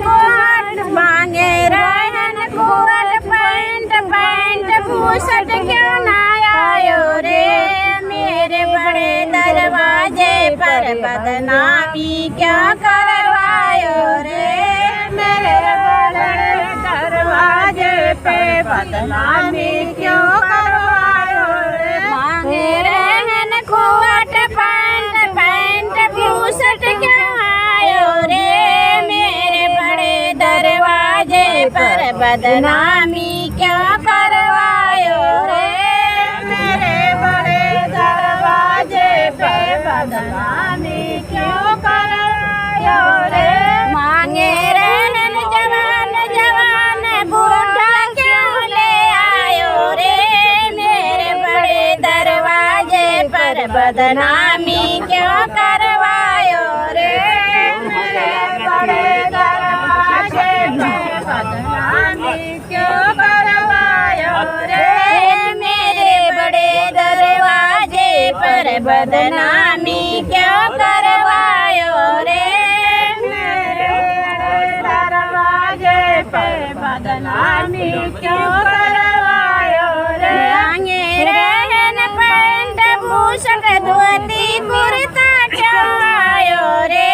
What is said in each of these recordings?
coat मांगे रहन coat pant pant bush shirt क्यों ना आयो रे मेरे बड़े दरवाजे पर बदनामी क्या करवायो रे मेरे बड़े दरवाजे पे बदनामी क्यों करवायो रे मांगे रहन कोट पैंट पैंट बूसट क्यों आयो रे मेरे बड़े दरवाजे पर बदनामी क्या करवायो रे मेरे बड़े दरवाजे पे बदनामी क्यों करवायो रे मांगे रहन जवान जवान बूढ़ा क्यों ले आयो रे मेरे बड़े दरवाजे पर बदनामी क्यों करवायो रे मेरे बड़े दरवाजे पे बदनामी क्यों करवायो रे मेरे बड़े दरवाजे पर बदनामी क्यों करवायो रे मेरे दरवाजे पे बदनामी क्यों करवायो रे मांगे रहन पैंट बूसट धोती कुर्ता क्यों आयो रे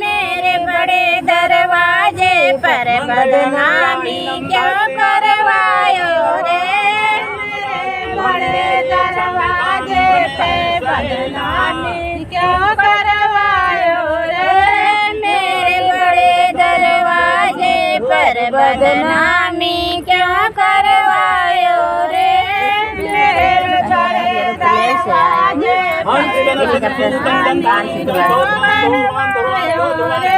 मेरे बड़े दरवाजे पर बदनामी क्यों करवायो रे मेरे बड़े दरवाजे पे बदनामी क्यों करवायो रे मेरे बड़े दरवाजे पर बदनामी क्यों करवायो रे मेरे बड़े दरवाजे पर बदनामी क्यों करवायो रे